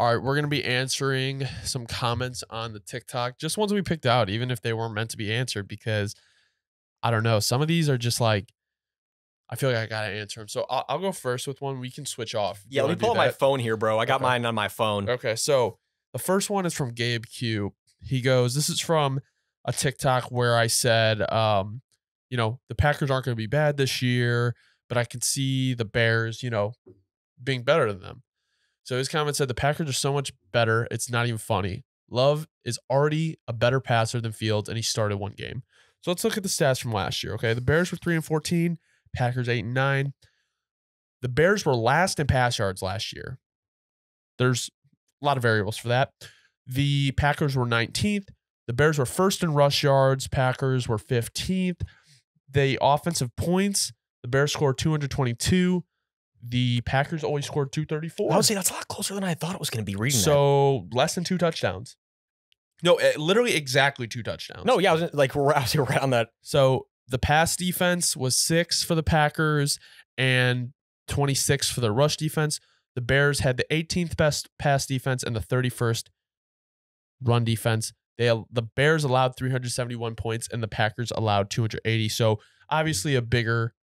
All right, we're going to be answering some comments on the TikTok, just ones we picked out, even if they weren't meant to be answered, because I don't know. Some of these are just like, I feel like I got to answer them. So I'll go first with one. We can switch off. Yeah, let me pull up my phone here, bro. I got mine on my phone. Okay, so the first one is from Gabe Q. He goes, this is from a TikTok where I said, you know, the Packers aren't going to be bad this year, but I can see the Bears, you know, being better than them. So his comment said, the Packers are so much better, it's not even funny. Love is already a better passer than Fields, and he started one game. So let's look at the stats from last year, okay? The Bears were 3-14, Packers 8-9. The Bears were last in pass yards last year. There's a lot of variables for that. The Packers were 19th. The Bears were first in rush yards. Packers were 15th. The offensive points, the Bears scored 222. The Packers always scored 234. I would say that's a lot closer than I thought it was going to be reading so less than 2 touchdowns. No, literally exactly 2 touchdowns. No, yeah, I was like right on that. So the pass defense was 6 for the Packers and 26 for the rush defense. The Bears had the 18th best pass defense and the 31st run defense. The Bears allowed 371 points and the Packers allowed 280. So obviously a bigger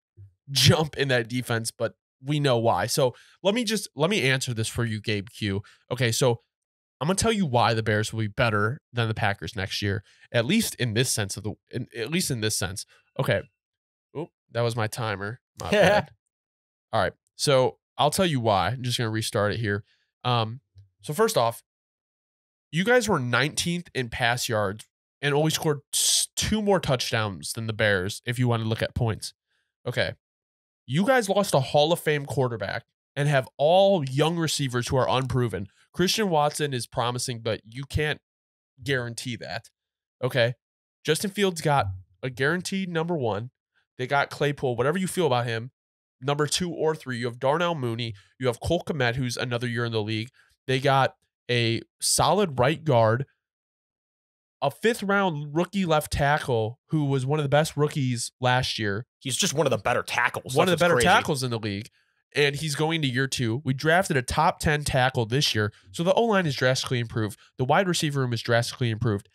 jump in that defense, but we know why. So let me answer this for you, Gabe Q. Okay, so I'm gonna tell you why the Bears will be better than the Packers next year, at least in this sense Okay. Oh, that was my timer. My bad. All right. So I'll tell you why. I'm just gonna restart it here. So first off, you guys were 19th in pass yards and only scored 2 more touchdowns than the Bears if you want to look at points. Okay. You guys lost a Hall of Fame quarterback and have all young receivers who are unproven. Christian Watson is promising, but you can't guarantee that. Okay. Justin Fields got a guaranteed number 1. They got Claypool, whatever you feel about him, number 2 or 3. You have Darnell Mooney. You have Cole Kmet, who's another year in the league. They got a solid right guard, a 5th-round rookie left tackle who was one of the best rookies last year. He's just one of the better tackles. One of the better tackles in the league. And he's going to year 2. We drafted a top 10 tackle this year. So the O-line is drastically improved. The wide receiver room is drastically improved.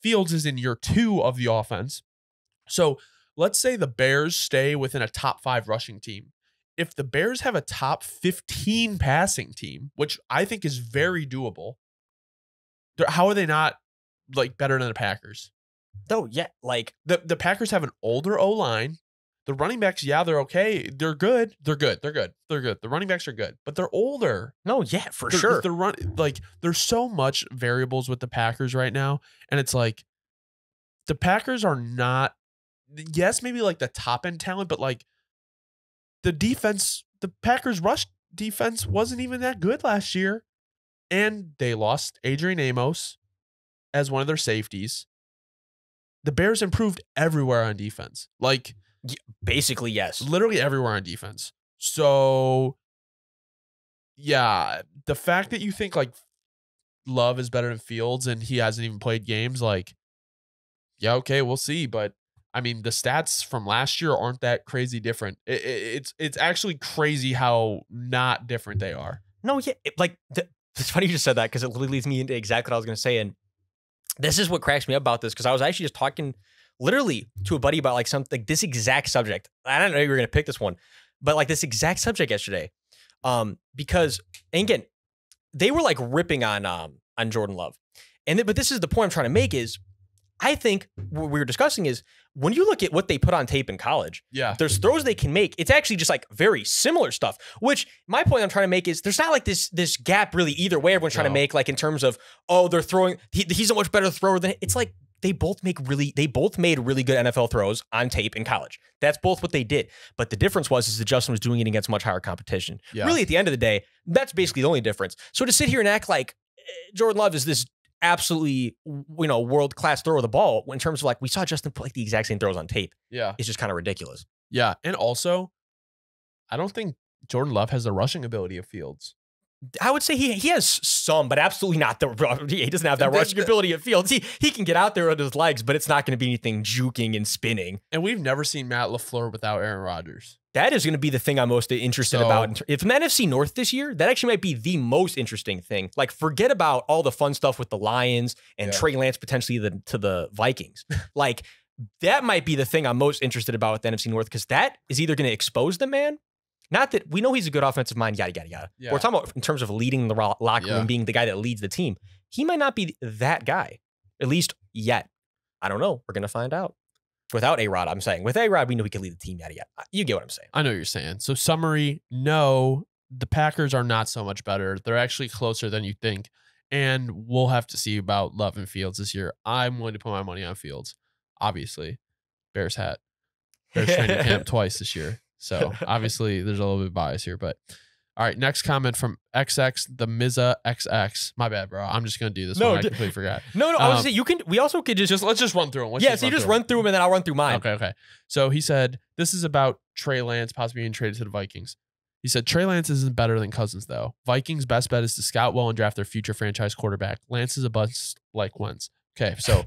Fields is in year 2 of the offense. So let's say the Bears stay within a top 5 rushing team. If the Bears have a top 15 passing team, which I think is very doable, how are they not like better than the Packers? No, yeah, like the Packers have an older O-line. The running backs, yeah, they're okay. They're good. The running backs are good, but they're older. No, yeah, for sure. There's so much variables with the Packers right now, and it's like the Packers are not. Yes, maybe like the top end talent, but like the defense, the Packers rush defense wasn't even that good last year. And they lost Adrian Amos as one of their safeties. The Bears improved everywhere on defense. Like, basically, yes. Literally everywhere on defense. So, yeah, the fact that you think, like, Love is better than Fields and he hasn't even played games, like, yeah, okay, we'll see. But, I mean, the stats from last year aren't that crazy different. It's actually crazy how not different they are. No, yeah, it's funny you just said that because it literally leads me into exactly what I was going to say. And this is what cracks me up about this because I was actually just talking literally to a buddy about like something, like this exact subject. I don't know you were going to pick this one, but like this exact subject yesterday. Because, and again, they were like ripping on Jordan Love. But this is the point I'm trying to make is I think what we were discussing is when you look at what they put on tape in college, there's throws they can make. It's actually just like very similar stuff, which my point I'm trying to make is there's not like this gap really either way everyone's trying to make like in terms of, oh, they're throwing, he's a much better thrower than it's like they both made really good NFL throws on tape in college. That's both what they did. But the difference is that Justin was doing it against much higher competition. Yeah. Really at the end of the day, that's basically the only difference. So to sit here and act like Jordan Love is this absolutely, world-class throw of the ball in terms of like we saw Justin put like the exact same throws on tape. Yeah. It's just kind of ridiculous. Yeah. And also, I don't think Jordan Love has the rushing ability of Fields. I would say he has some, but absolutely not he doesn't have that rushing ability at Fields. He can get out there with his legs, but it's not going to be anything juking and spinning. And we've never seen Matt LaFleur without Aaron Rodgers. That is going to be the thing I'm most interested about. If the NFC North this year, that actually might be the most interesting thing. Like, forget about all the fun stuff with the Lions and Trey Lance potentially to the Vikings. Like, that might be the thing I'm most interested about with the NFC North, because that is either going to expose the man. Not that we know he's a good offensive mind, yada, yada, yada. Yeah. We're talking about in terms of leading the locker room, being the guy that leads the team. He might not be that guy, at least yet. I don't know. We're going to find out. Without A-Rod, I'm saying. With A-Rod, we know he can lead the team, yada, yada. You get what I'm saying. I know what you're saying. So summary, no, the Packers are not so much better. They're actually closer than you think. And we'll have to see about Love and Fields this year. I'm going to put my money on Fields, obviously. Bears hat. Bears training camp twice this year. So obviously there's a little bit of bias here, but all right. Next comment from XX, the Miza XX. My bad, bro. I'm just gonna do this one. I completely forgot. No. I was gonna say we also could just let's just run through them. So you just run through them and then I'll run through mine. Okay. So he said this is about Trey Lance possibly being traded to the Vikings. He said Trey Lance isn't better than Cousins though. Vikings' best bet is to scout well and draft their future franchise quarterback. Lance is a bust like Wentz. Okay, so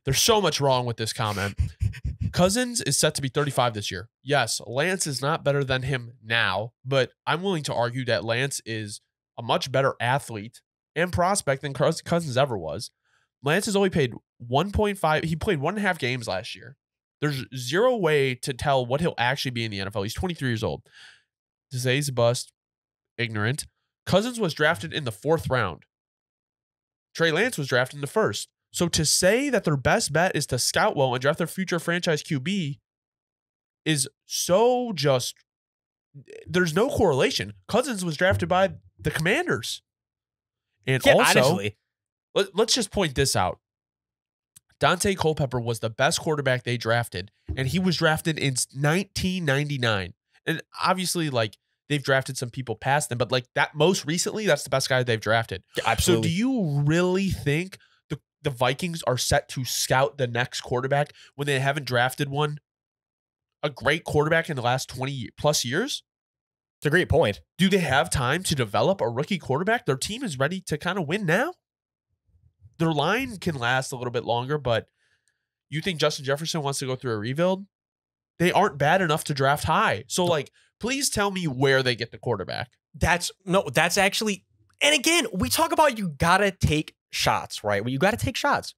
there's so much wrong with this comment. Cousins is set to be 35 this year. Yes, Lance is not better than him now, but I'm willing to argue that Lance is a much better athlete and prospect than Cousins ever was. Lance has only paid 1.5. He played 1.5 games last year. There's zero way to tell what he'll actually be in the NFL. He's 23 years old. To say he's a bust, ignorant. Cousins was drafted in the 4th round. Trey Lance was drafted in the 1st. So to say that their best bet is to scout well and draft their future franchise QB is so just, there's no correlation. Cousins was drafted by the Commanders. And also, honestly, let's just point this out. Dante Culpepper was the best quarterback they drafted, and he was drafted in 1999. And obviously, like, they've drafted some people past them, but like that most recently, that's the best guy they've drafted. Yeah, absolutely. So do you really think the Vikings are set to scout the next quarterback when they haven't drafted a great quarterback in the last 20 plus years? It's a great point. Do they have time to develop a rookie quarterback? Their team is ready to kind of win now. Their line can last a little bit longer, but you think Justin Jefferson wants to go through a rebuild? They aren't bad enough to draft high. So like, please tell me where they get the quarterback. That's actually, and again, we talk about you gotta take shots, right? Well, you got to take shots.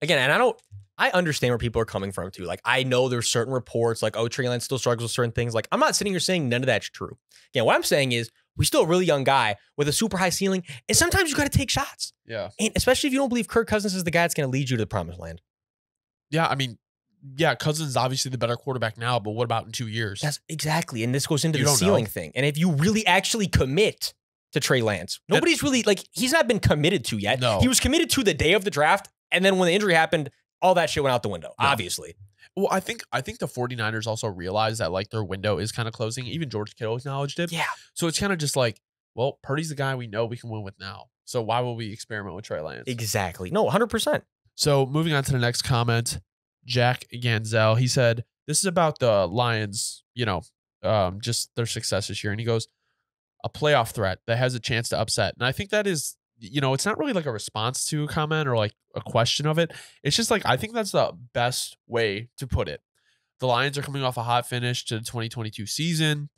Again, and I understand where people are coming from too. Like, I know there's certain reports like, oh, Trey Lance still struggles with certain things. Like, I'm not sitting here saying none of that's true. Again, what I'm saying is we're still a really young guy with a super high ceiling, and sometimes you got to take shots. Yeah. And especially if you don't believe Kirk Cousins is the guy that's going to lead you to the promised land. Yeah, I mean, yeah, Cousins is obviously the better quarterback now, but what about in 2 years? That's exactly. And this goes into the ceiling thing. And if you really actually commit to Trey Lance, nobody's really, like, he's not been committed to yet. No. He was committed to the day of the draft, and then when the injury happened, all that shit went out the window, obviously. Well, I think the 49ers also realize that, like, their window is kind of closing. Even George Kittle acknowledged it. Yeah. So it's kind of just like, well, Purdy's the guy we know we can win with now. So why will we experiment with Trey Lance? Exactly. No, 100%. So moving on to the next comment, Jack Ganzel, he said, this is about the Lions, just their success this year. And he goes, a playoff threat that has a chance to upset. And I think that is, it's not really like a response to a comment or like a question of it. It's just like, I think that's the best way to put it. The Lions are coming off a hot finish to the 2022 season.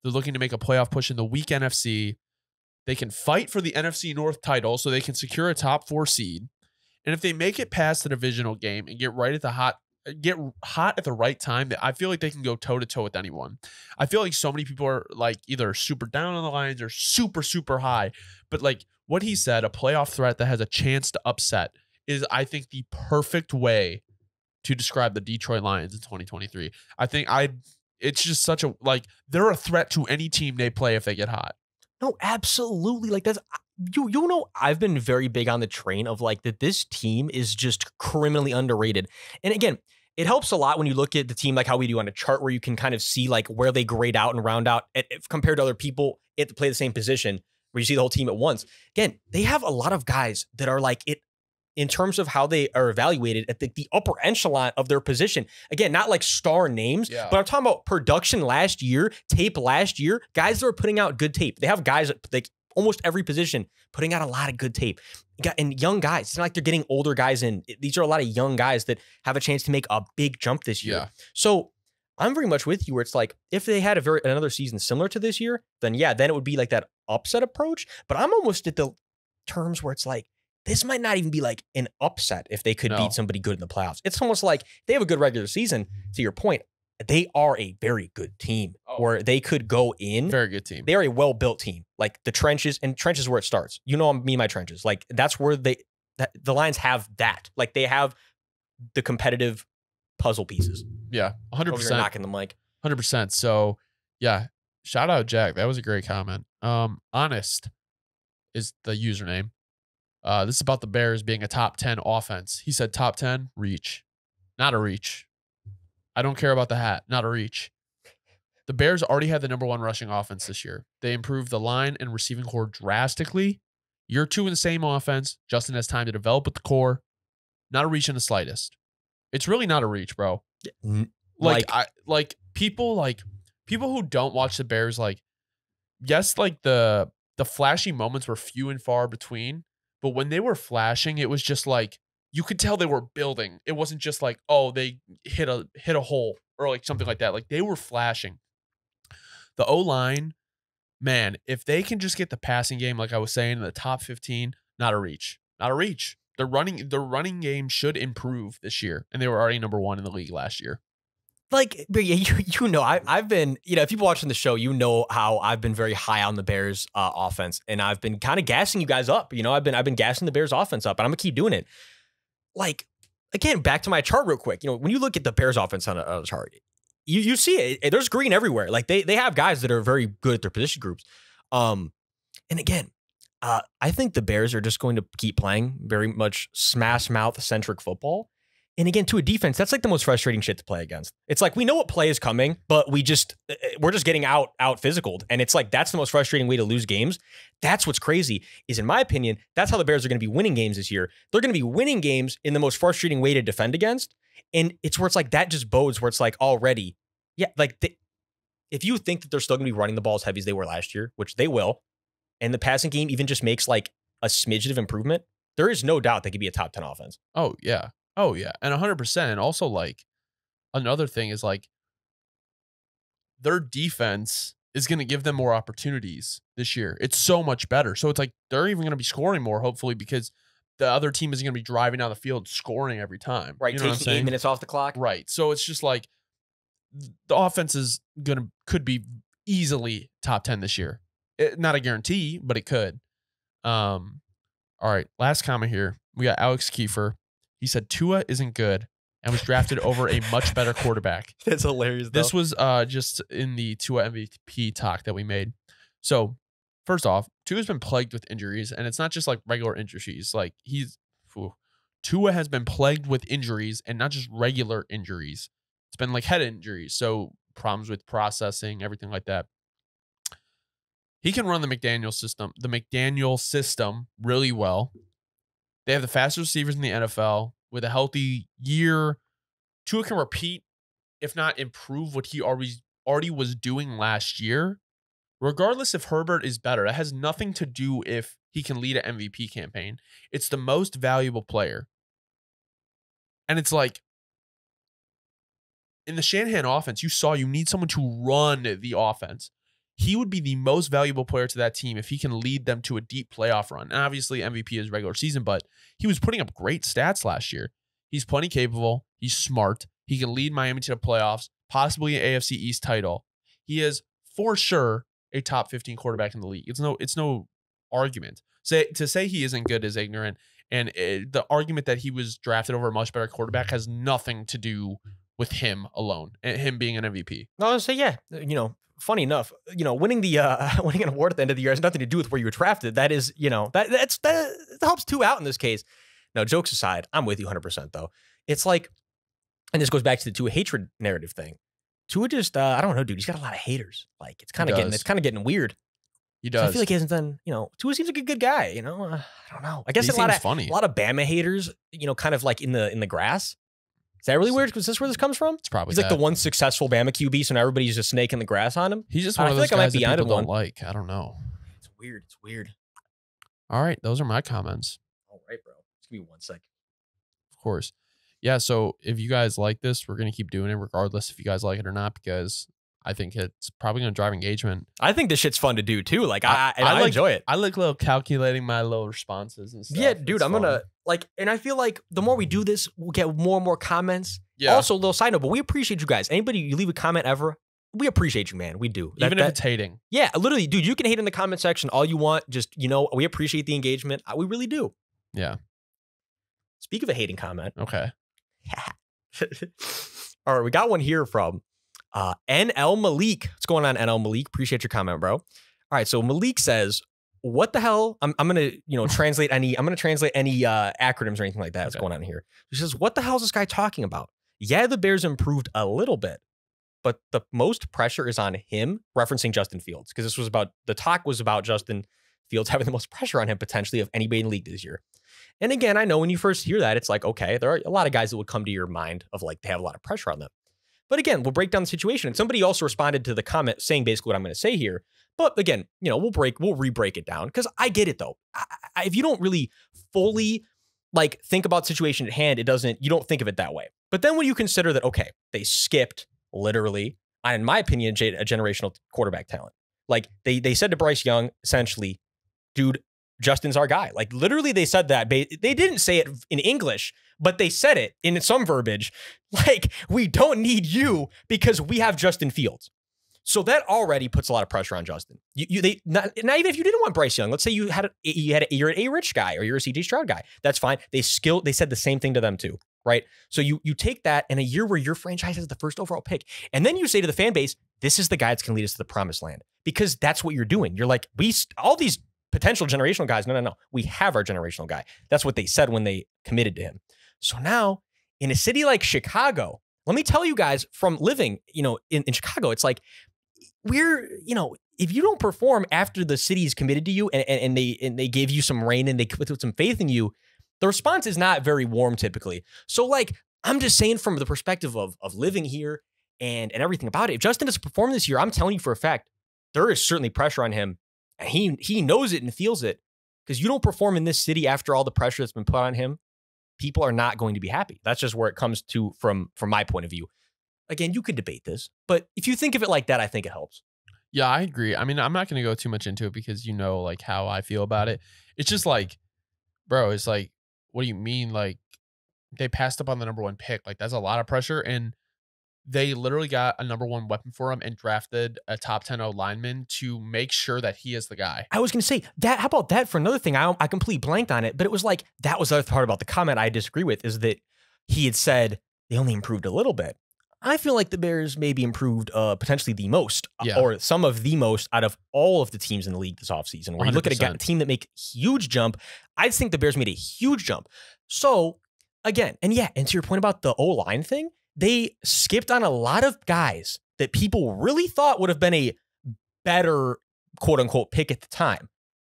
They're looking to make a playoff push in the weak NFC. They can fight for the NFC North title so they can secure a top 4 seed. And if they make it past the divisional game and get hot at the right time, I feel like they can go toe to toe with anyone. I feel like so many people are like either super down on the Lions or super, super high. But like what he said, a playoff threat that has a chance to upset is, I think, the perfect way to describe the Detroit Lions in 2023. I think it's just such a, like, they're a threat to any team they play if they get hot. No, absolutely. Like, that's, I've been very big on the train of like that this team is just criminally underrated. And again, it helps a lot when you look at the team like how we do on a chart where you can kind of see like where they grade out and round out compared to other people to play the same position where you see the whole team at once. Again, they have a lot of guys that are like in terms of how they are evaluated at the upper echelon of their position. Again, not like star names, but I'm talking about production last year, tape last year, guys that are putting out good tape. They have guys at like almost every position putting out a lot of good tape. And young guys, it's not like they're getting older guys in. These are a lot of young guys that have a chance to make a big jump this year. Yeah. So I'm very much with you where it's like, if they had another season similar to this year, then yeah, then it would be like that upset approach. But I'm almost at the terms where it's like, this might not even be like an upset if they could beat somebody good in the playoffs. It's almost like they have a good regular season. To your point, they are a very good team where they could go in. Very good team. They are a well-built team. Like the trenches, and trenches where it starts. You know, me and my trenches. Like that's where the Lions have that. Like they have the competitive puzzle pieces. Yeah, 100%. Knocking the mic. 100%. So yeah, shout out Jack. That was a great comment. Honest is the username. This is about the Bears being a top 10 offense. He said top 10, reach. Not a reach. I don't care about the hat. Not a reach. The Bears already had the #1 rushing offense this year. They improved the line and receiving core drastically. Year 2 in the same offense. Justin has time to develop with the core. Not a reach in the slightest. It's really not a reach, bro. Like people who don't watch the Bears, like, yes, like the flashy moments were few and far between. But when they were flashing, it was just like you could tell they were building. It wasn't just like, oh, they hit a hole or like something like that. Like they were flashing. The O-line, man, if they can just get the passing game, like I was saying, in the top 15, not a reach. Not a reach. The running game should improve this year. And they were already #1 in the league last year. Like, you know, I've been, you know, if you've watching the show, you know how I've been very high on the Bears offense, and I've been kind of gassing you guys up. You know, I've been gassing the Bears offense up, and I'm gonna keep doing it. Like, again, back to my chart real quick. You know, when you look at the Bears offense on a chart, you see it. There's green everywhere. Like they have guys that are very good at their position groups. And again, I think the Bears are just going to keep playing very much smash mouth centric football. And again, to a defense, that's like the most frustrating shit to play against. It's like we know what play is coming, but we're just getting out physicaled. And it's like that's the most frustrating way to lose games. That's what's crazy is, in my opinion, that's how the Bears are going to be winning games this year. They're going to be winning games in the most frustrating way to defend against. And it's where it's like that just bodes where it's like already, yeah, like if you think that they're still going to be running the ball as heavy as they were last year, which they will, and the passing game even just makes like a smidgen of improvement, there is no doubt they could be a top 10 offense. Oh, yeah. Oh, yeah. And 100%. And also, like, another thing is, like, their defense is going to give them more opportunities this year. It's so much better. So it's like they're even going to be scoring more, hopefully, because the other team is going to be driving down the field, scoring every time. Right. You know Taking 8 minutes off the clock. Right. So it's just like the offense is could be easily top 10 this year. Not a guarantee, but it could. All right. Last comment here. We got Alex Kiefer. He said Tua isn't good and was drafted over a much better quarterback. That's hilarious, though. This was just in the Tua MVP talk that we made. So, first off, Tua's been plagued with injuries, and it's not just like regular injuries. Like Tua has been plagued with injuries, and not just regular injuries. It's been like head injuries, so problems with processing, everything like that. He can run the McDaniel system really well. They have the fastest receivers in the NFL. With a healthy year, Tua can repeat, if not improve, what he already was doing last year. Regardless if Herbert is better, that has nothing to do if he can lead an MVP campaign. It's the most valuable player. And it's like, in the Shanahan offense, you need someone to run the offense. He would be the most valuable player to that team if he can lead them to a deep playoff run. And obviously, MVP is regular season, but he was putting up great stats last year. He's plenty capable. He's smart. He can lead Miami to the playoffs, possibly an AFC East title. He is for sure a top 15 quarterback in the league. It's no argument. To say he isn't good is ignorant. And the argument that he was drafted over a much better quarterback has nothing to do with him alone and him being an MVP. No, I'll say, yeah, funny enough, winning winning an award at the end of the year has nothing to do with where you were drafted. That is, that helps Tua out in this case. Now, jokes aside, I'm with you 100% though. It's like, and this goes back to the Tua hatred narrative thing. Tua just, I don't know, dude. He's got a lot of haters. Like it's kind of getting weird. He So does. I feel like he hasn't done, Tua seems like a good guy, I don't know. I guess He a lot seems of funny. a lot of Bama haters, kind of like in the grass. Is that really weird? Is this where this comes from? It's probably He's like the one successful Bama QB, so now everybody's just snaking the grass on him. He's just one of those guys that people don't like. I don't know. It's weird. It's weird. All right, those are my comments. All right, bro. Just give me 1 second. Of course. Yeah, so if you guys like this, we're going to keep doing it regardless if you guys like it or not, because I think it's probably going to drive engagement. I think this shit's fun to do too. Like I enjoy it. I like little calculating my little responses and stuff. Yeah, dude, I'm gonna and I feel like the more we do this, we'll get more and more comments. Yeah. Also, a little side note, but we appreciate you guys. Anybody you leave a comment ever, we appreciate you, man. We do. Even if it's hating. Yeah, literally, dude, you can hate in the comment section all you want. Just, we appreciate the engagement. We really do. Yeah. Speak of a hating comment. Okay. All right, we got one here from NL Malik. What's going on, NL Malik? Appreciate your comment, bro. All right, so Malik says, what the hell? I'm gonna translate any acronyms or anything like that. What's going on here? He says, what the hell is this guy talking about? Yeah, the Bears improved a little bit, but the most pressure is on him, referencing Justin Fields, because the talk was about Justin Fields having the most pressure on him potentially of anybody in the league this year. And again, I know when you first hear that, it's like, okay, there are a lot of guys that would come to your mind of like they have a lot of pressure on them. But again, we'll break down the situation. And somebody also responded to the comment saying basically what I'm going to say here. But again, we'll re-break it down because I get it though. If you don't really fully like think about the situation at hand, you don't think of it that way. But then when you consider that, okay, they skipped literally, in my opinion, a generational quarterback talent. Like they said to Bryce Young, essentially, dude, Justin's our guy. Like literally they said that. They didn't say it in English, but they said it in some verbiage. Like, we don't need you because we have Justin Fields. So that already puts a lot of pressure on Justin. Not even if you didn't want Bryce Young. Let's say you're an A Rich guy or you're a CJ Stroud guy. That's fine. They said the same thing to them too, right? So you take that in a year where your franchise has the first overall pick, and then you say to the fan base, this is the guy that's going to lead us to the promised land, because that's what you're doing. You're like, all these potential generational guys. No. We have our generational guy. That's what they said when they committed to him. So now in a city like Chicago, let me tell you guys from living, in Chicago, it's like if you don't perform after the city is committed to you and they gave you some rain and they put some faith in you, the response is not very warm typically. So like, I'm just saying from the perspective of living here and everything about it, if Justin doesn't perform this year, I'm telling you for a fact, there is certainly pressure on him. And he knows it and feels it, because you don't perform in this city after all the pressure that's been put on him, people are not going to be happy. That's just where it comes to from my point of view. Again, you could debate this, but if you think of it like that, I think it helps. Yeah, I agree. I mean, I'm not going to go too much into it because like how I feel about it. It's just like, bro, it's like, what do you mean? Like, they passed up on the number 1 pick. Like, that's a lot of pressure. And they literally got a number 1 weapon for him and drafted a top 10 lineman to make sure that he is the guy. I was going to say that. How about that for another thing? I completely blanked on it, but it was like, that was the other part about the comment I disagree with, is that he had said they only improved a little bit. I feel like the Bears maybe improved potentially the most, or some of the most out of all of the teams in the league this offseason. Where you look at a team that make a huge jump, I think the Bears made a huge jump. So again, and to your point about the O-line thing, they skipped on a lot of guys that people really thought would have been a better quote unquote pick at the time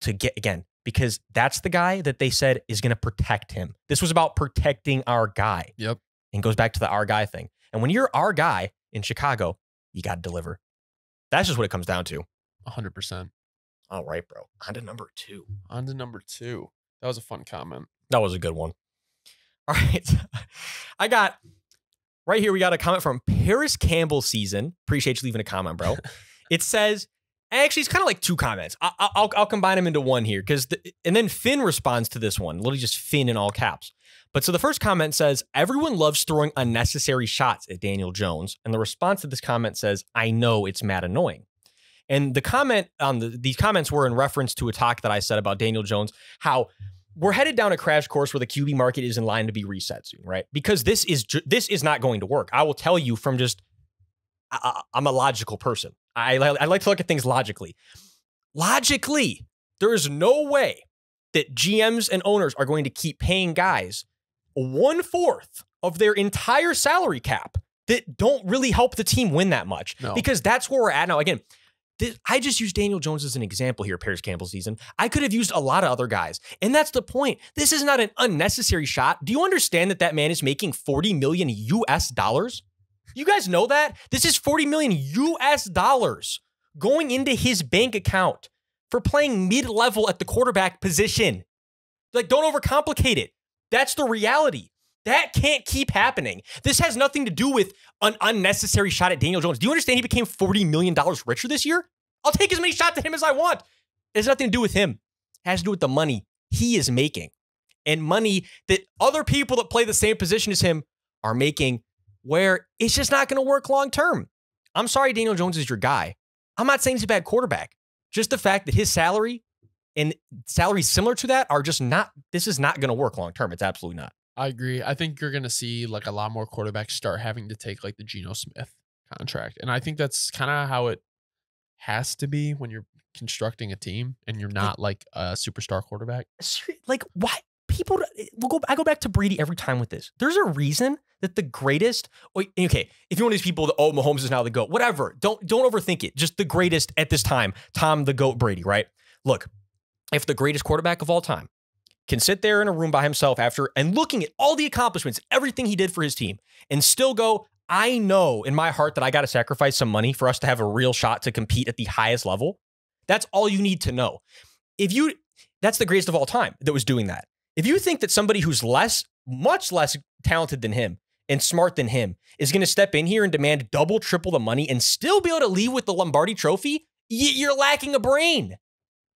to get, again, because that's the guy that they said is going to protect him. This was about protecting our guy. Yep. And goes back to the our guy thing. And when you're our guy in Chicago, you got to deliver. That's just what it comes down to. 100%. All right, bro. On to number 2. That was a fun comment. That was a good one. All right. I got right here. We got a comment from Paris Campbell Season. Appreciate you leaving a comment, bro. It says, actually, it's kind of like 2 comments. I'll combine them into one here, and then Finn responds to this one. Literally just Finn in all caps. But so the first comment says, everyone loves throwing unnecessary shots at Daniel Jones. And the response to this comment says, I know, it's mad annoying. And the comment on these comments were in reference to a talk that I said about Daniel Jones, how we're headed down a crash course where the QB market is in line to be reset soon, right? Because this is not going to work. I will tell you from just, I'm a logical person. I like to look at things logically. Logically, there is no way that GMs and owners are going to keep paying guys 1/4 of their entire salary cap that don't really help the team win that much. No. Because that's where we're at now. Again, I just used Daniel Jones as an example here, Paris Campbell season. I could have used a lot of other guys. And that's the point. This is not an unnecessary shot. Do you understand that man is making $40 million US dollars? You guys know that? This is $40 million US dollars going into his bank account for playing mid-level at the quarterback position. Like, don't overcomplicate it. That's the reality. That can't keep happening. This has nothing to do with an unnecessary shot at Daniel Jones. Do you understand he became $40 million richer this year? I'll take as many shots at him as I want. It has nothing to do with him. It has to do with the money he is making and money that other people that play the same position as him are making, where it's just not going to work long term. I'm sorry Daniel Jones is your guy. I'm not saying he's a bad quarterback. Just the fact that his salary and salaries similar to that are just not, this is not going to work long term. It's absolutely not. I agree. I think you're going to see like a lot more quarterbacks start having to take like the Geno Smith contract. And I think that's kind of how it has to be when you're constructing a team and you're not like a superstar quarterback. Like, why people I go back to Brady every time with this. There's a reason that the greatest, okay, if you're one of these people that, oh, Mahomes is now the GOAT, whatever. Don't overthink it. Just the greatest at this time, Tom the GOAT Brady, right? Look, if the greatest quarterback of all time can sit there in a room by himself after and looking at all the accomplishments, everything he did for his team, and still go, I know in my heart that I got to sacrifice some money for us to have a real shot to compete at the highest level. That's all you need to know. That's the greatest of all time that was doing that. If you think that somebody who's much less talented than him and smart than him is going to step in here and demand double, triple the money and still be able to leave with the Lombardi trophy, you're lacking a brain.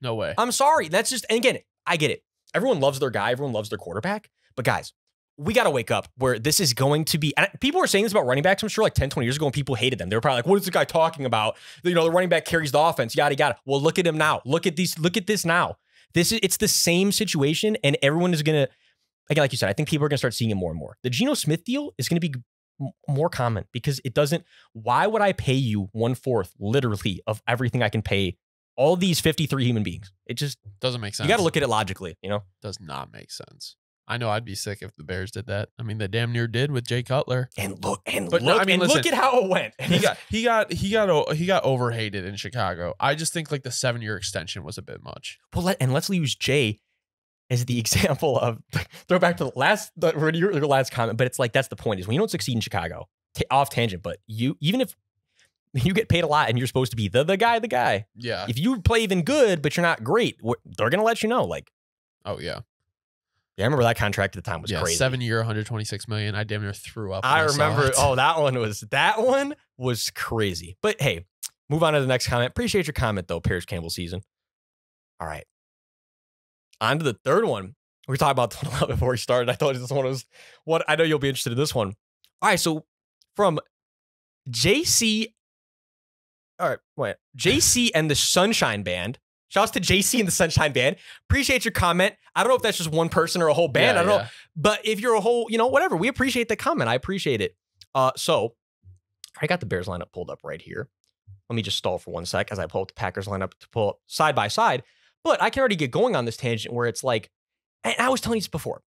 No way. I'm sorry. That's just, and again, I get it. Everyone loves their guy. Everyone loves their quarterback. But guys, we got to wake up where this is going to be. And people were saying this about running backs, I'm sure, like 10, 20 years ago, and people hated them. They were probably like, what is the guy talking about? You know, the running back carries the offense, yada, yada. Well, look at him now. Look at this now. It's the same situation, and everyone is going to, again, like you said, I think people are going to start seeing it more and more. The Geno Smith deal is going to be more common because it doesn't, why would I pay you 1/4 literally of everything I can pay all these 53 human beings? It just doesn't make sense. You got to look at it logically, you know? Does not make sense. I know I'd be sick if the Bears did that. I mean, they damn near did with Jay Cutler. Look at how it went. He got overhated in Chicago. I just think like the 7-year extension was a bit much. Well, let's use Jay as the example of throw back to your last comment, but it's like that's the point is when you don't succeed in Chicago, off tangent, but even if you get paid a lot and you're supposed to be the guy. Yeah. If you play even good, but you're not great, they're gonna let you know. Like, oh yeah. Yeah, I remember that contract at the time was crazy. 7-year, $126 million. I damn near threw up. I remember. Oh, that one was crazy. But hey, move on to the next comment. Appreciate your comment though, Paris Campbell season. All right, on to the third one. We were talking about the one a lot before we started. I thought this one was what I know you'll be interested in this one. All right, so from JC. All right, wait, JC and the Sunshine Band. Shouts to JC and the Sunshine Band. Appreciate your comment. I don't know if that's just one person or a whole band. I don't know. But if you're a whole, whatever, we appreciate the comment. I appreciate it. So I got the Bears lineup pulled up right here. Let me just stall for 1 sec as I pull up the Packers lineup to pull up side by side. But I can already get going on this tangent where it's like, and I was telling you this before,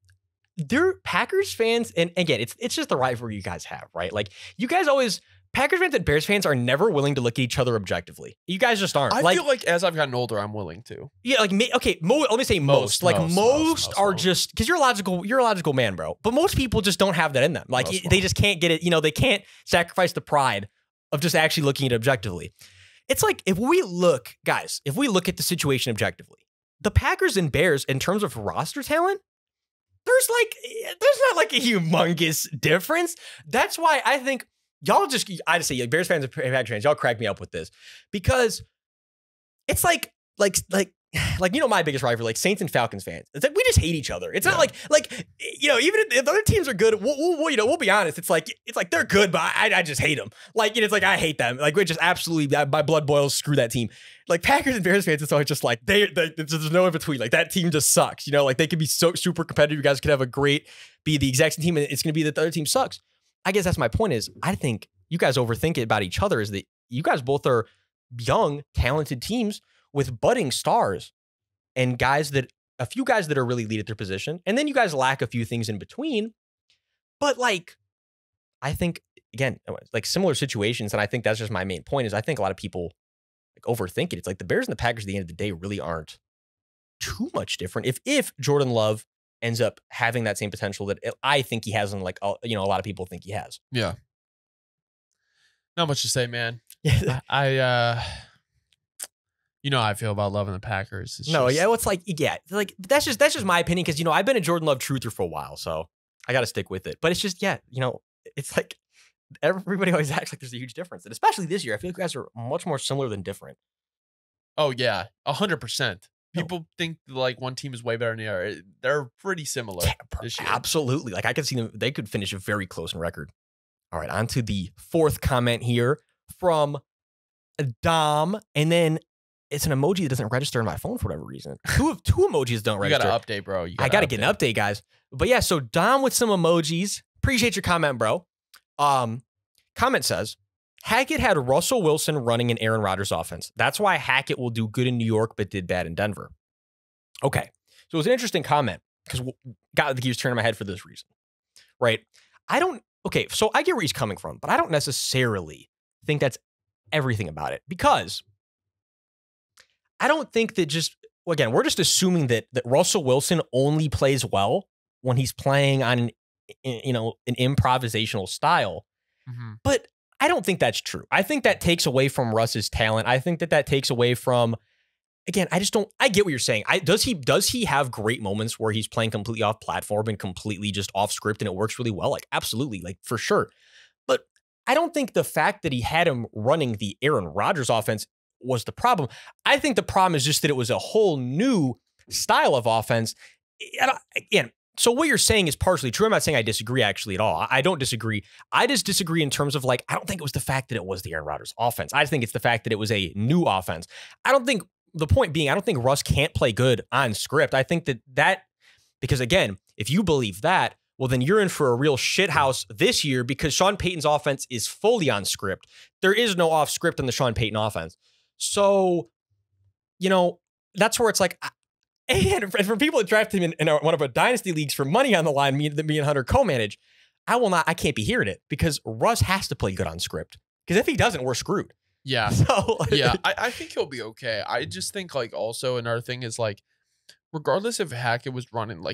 they're Packers fans. And again, it's just the rivalry you guys have, right? Like you guys always, Packers fans and Bears fans are never willing to look at each other objectively. You guys just aren't. I feel like as I've gotten older, I'm willing to. Yeah, like okay, let me say most. Most are just because you're a logical man, bro. But most people just don't have that in them. Like they just can't get it. They can't sacrifice the pride of just actually looking at it objectively. It's like if we look at the situation objectively, the Packers and Bears in terms of roster talent, there's not like a humongous difference. That's why I think. I just say Bears fans and Packers fans, y'all crack me up with this because it's like my biggest rivalry, like Saints and Falcons fans. It's like we just hate each other. It's not like even if the other teams are good, we'll be honest. It's like they're good, but I just hate them. Like it's like I hate them. Like we just absolutely my blood boils. Screw that team. Like Packers and Bears fans, it's always just like there's no in between. Like that team just sucks. Like they could be so super competitive. You guys could have be the exact same team, and it's going to be that the other team sucks. I guess that's my point is I think you guys overthink it about each other is that you guys both are young, talented teams with budding stars and a few guys that are really lead at their position. And then you guys lack a few things in between. But I think, again, like similar situations. And I think that's just my main point is I think a lot of people overthink it. It's like the Bears and the Packers at the end of the day really aren't too much different. If Jordan Love ends up having that same potential that I think he has, and like a lot of people think he has. Yeah. Not much to say, man. Yeah. I you know how I feel about loving the Packers. It's like that's just my opinion, because I've been a Jordan Love truther for a while, so I got to stick with it. But it's just it's like everybody always acts like there's a huge difference, and especially this year, I feel like you guys are much more similar than different. Oh yeah, 100%. People think like one team is way better than the other. They're pretty similar this year. Absolutely. Like I could see them; they could finish very close in record. All right, on to the fourth comment here from Dom, and then it's an emoji that doesn't register on my phone for whatever reason. Two emojis don't register. You got to update, bro. I got to get an update, guys. But yeah, so Dom with some emojis. Appreciate your comment, bro. Comment says, Hackett had Russell Wilson running an Aaron Rodgers offense. That's why Hackett will do good in New York, but did bad in Denver. Okay. So it was an interesting comment, because got the gears turning in my head for this reason, right? Okay, so I get where he's coming from, but I don't necessarily think that's everything about it, because I don't think that again, we're just assuming that Russell Wilson only plays well when he's playing on an improvisational style. Mm-hmm. But I don't think that's true. I think that takes away from Russ's talent. I think that takes away from, again, I get what you're saying. Does he have great moments where he's playing completely off platform and completely just off script and it works really well? Like, absolutely, like for sure. But I don't think the fact that he had him running the Aaron Rodgers offense was the problem. I think the problem is just that it was a whole new style of offense. Again, so what you're saying is partially true. I'm not saying I disagree actually at all. I don't disagree. I just disagree in terms of I don't think it was the fact that it was the Aaron Rodgers offense. I just think it's the fact that it was a new offense. The point being, I don't think Russ can't play good on script. I think that because again, if you believe that, well, then you're in for a real shithouse this year, because Sean Payton's offense is fully on script. There is no off script in the Sean Payton offense. So, that's where it's like, and for people that drafted him in one of our dynasty leagues for money on the line, me and Hunter co-manage, I can't be hearing it, because Russ has to play good on script. Because if he doesn't, we're screwed. Yeah. So, yeah, I think he'll be okay. I just think also another thing is regardless if Hackett was running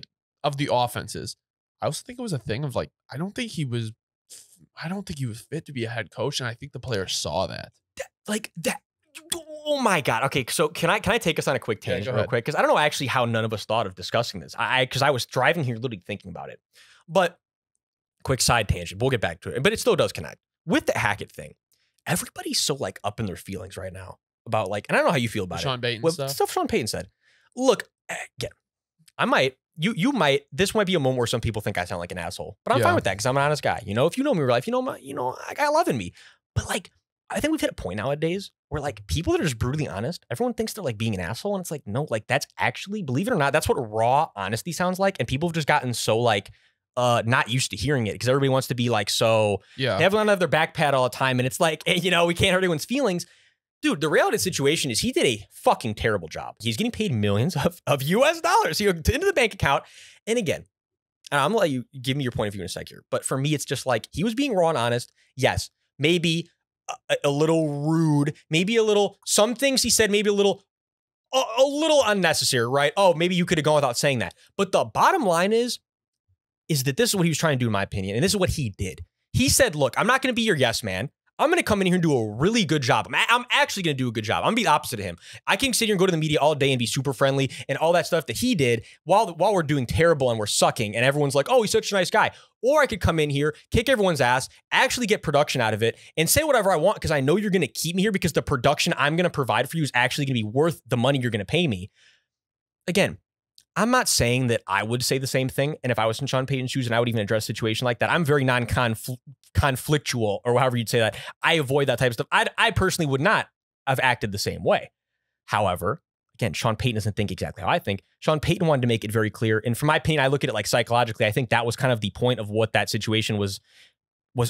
of the offenses, I also think it was a thing of I don't think he was fit to be a head coach, and I think the players saw that. Oh my God. Okay, so can I take us on a quick tangent real quick? Because I don't know actually how none of us thought of discussing this. Because I was driving here literally thinking about it. But quick side tangent. We'll get back to it. But it still does connect. With the Hackett thing, everybody's so up in their feelings right now about and I don't know how you feel about Sean Payton stuff Sean Payton said. Look, again, I might, you might, this might be a moment where some people think I sound like an asshole, but I'm fine with that, because I'm an honest guy. If you know me in real life, I got love in me. But I think we've hit a point nowadays where people that are just brutally honest, everyone thinks they're being an asshole, and it's no, that's actually, believe it or not, that's what raw honesty sounds like. And people have just gotten so not used to hearing it, because everybody wants to be they have on their back pad all the time, and it's we can't hurt anyone's feelings. Dude, the reality of the situation is he did a fucking terrible job. He's getting paid millions of US dollars into the bank account. And again, I'm gonna let you give me your point of view in a sec here, but for me, it's just he was being raw and honest. Yes, maybe a little rude, maybe a little, some things he said, maybe a little unnecessary, right? Oh, maybe you could have gone without saying that. But the bottom line is that this is what he was trying to do, in my opinion. And this is what he did. He said, look, I'm not going to be your yes man. I'm going to come in here and do a really good job. I'm actually going to do a good job. I'm going to be the opposite of him. I can sit here and go to the media all day and be super friendly and all that stuff that he did while we're doing terrible and we're sucking and everyone's like, oh, he's such a nice guy. Or I could come in here, kick everyone's ass, actually get production out of it, and say whatever I want, because I know you're going to keep me here, because the production I'm going to provide for you is actually going to be worth the money you're going to pay me. Again, I'm not saying that I would say the same thing, and if I was in Sean Payton's shoes and I would even address a situation like that, I'm very non-conflictual, or however you'd say that. I avoid that type of stuff. I personally would not have acted the same way. However, again, Sean Payton doesn't think exactly how I think. Sean Payton wanted to make it very clear, and from my opinion, I look at it psychologically. I think that was kind of the point of what that situation was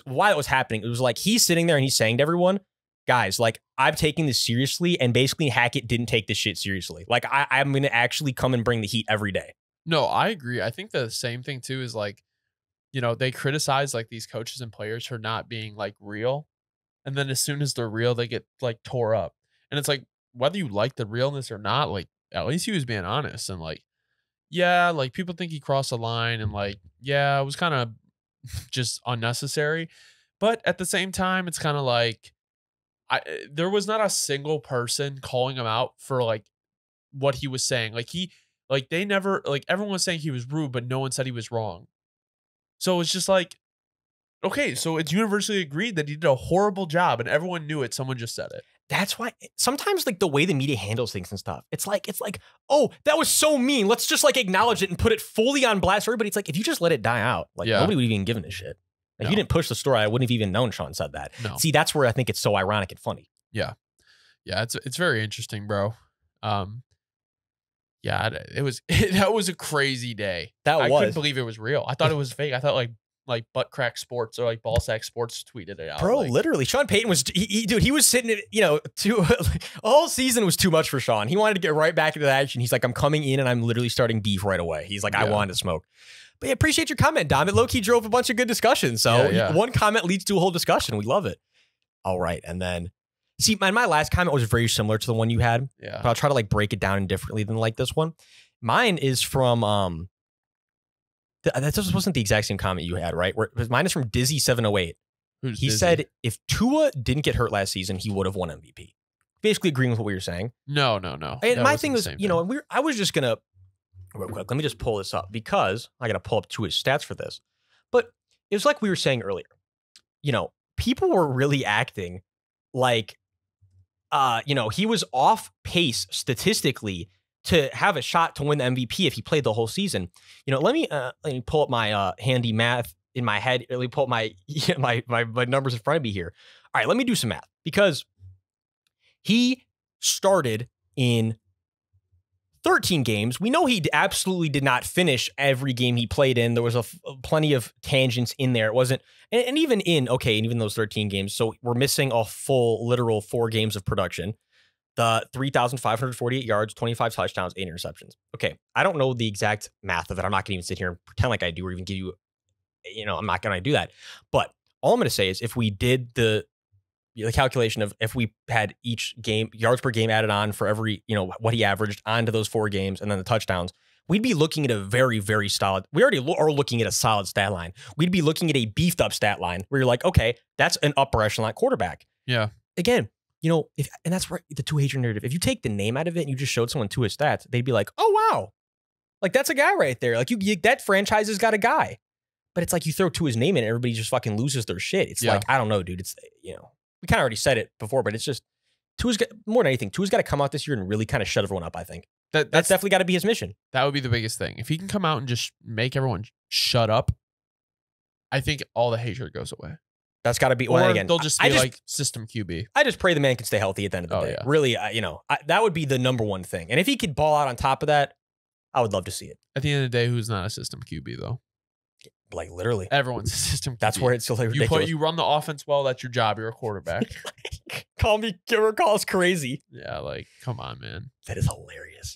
why it was happening. It was he's sitting there and he's saying to everyone, guys, I'm taking this seriously, and basically Hackett didn't take this shit seriously. I'm going to actually come and bring the heat every day. No, I agree. I think the same thing too is they criticize these coaches and players for not being real. And then as soon as they're real, they get tore up. And it's like, whether you like the realness or not, like, at least he was being honest. And like, yeah, like people think he crossed the line and like, yeah, it was kind of just unnecessary. But at the same time, it's kind of like, there was not a single person calling him out for like what he was saying. Like they never, like everyone was saying he was rude, but no one said he was wrong. So it's just like, okay, so it's universally agreed that he did a horrible job and everyone knew it. Someone just said it. That's why sometimes like the way the media handles things and stuff, it's like, oh, that was so mean. Let's just like acknowledge it and put it fully on blast for everybody. It's like, if you just let it die out, like nobody would even given a shit. If you didn't push the story, I wouldn't have even known Sean said that. No. See, that's where I think it's so ironic and funny. Yeah. Yeah. It's very interesting, bro. Yeah, that was a crazy day. I couldn't believe it was real. I thought it was fake. I thought like Butt Crack Sports or like Ball Sack Sports tweeted it out. Bro, like, literally, Sean Payton was, dude, he was sitting, all season was too much for Sean. He wanted to get right back into the action. He's like, I'm coming in and I'm literally starting beef right away. He's like, I wanted to smoke. But yeah, appreciate your comment, Dom. It low-key drove a bunch of good discussion. So one comment leads to a whole discussion. We love it. All right. And then, see, my last comment was very similar to the one you had. Yeah. But I'll try to like break it down differently than like this one. Mine is from, that just wasn't the exact same comment you had, right? Mine is from Dizzy708. He said if Tua didn't get hurt last season, he would have won MVP. Basically agreeing with what we were saying. No. And my thing was, I was just going to, real quick, let me just pull this up because I got to pull up Tua's stats for this. But it was like we were saying earlier, people were really acting like, he was off pace statistically to have a shot to win the MVP if he played the whole season. Let me pull up my handy math in my head. Let me pull up my numbers in front of me here. All right, let me do some math because he started in 13 games. We know he absolutely did not finish every game he played in. There was plenty of tangents in there. It wasn't, and even even those 13 games. So we're missing a full literal 4 games of production. The 3,548 yards, 25 touchdowns, 8 interceptions. Okay, I don't know the exact math of it. I'm not going to even sit here and pretend like I do or even give you, I'm not going to do that. But all I'm going to say is if we did the calculation of if we had each game, yards per game added on for every, what he averaged onto those 4 games and then the touchdowns, we'd be looking at a very, very solid, we already are looking at a solid stat line. We'd be looking at a beefed up stat line where you're like, okay, that's an upper echelon quarterback. Yeah. Again, and that's where the Tua hater narrative, if you take the name out of it and you just showed someone Tua's stats, they'd be like, oh, wow. Like, that's a guy right there. Like, that franchise has got a guy. But it's like you throw Tua's name in and everybody just fucking loses their shit. It's like, I don't know, dude. It's, we kind of already said it before, but it's just, Tua's got, more than anything, Tua's got to come out this year and really kind of shut everyone up, I think. That's definitely got to be his mission. That would be the biggest thing. If he can come out and just make everyone shut up, I think all the hatred goes away. That's got to be. Or again, they'll just be like system QB. I just pray the man can stay healthy at the end of the day. Yeah. Really, that would be the number one thing. And if he could ball out on top of that, I would love to see it. At the end of the day, who's not a system QB though? Like literally, everyone's a system QB. That's where it's still like ridiculous. You run the offense well. That's your job. You're a quarterback. Call us crazy. Yeah, like come on, man. That is hilarious.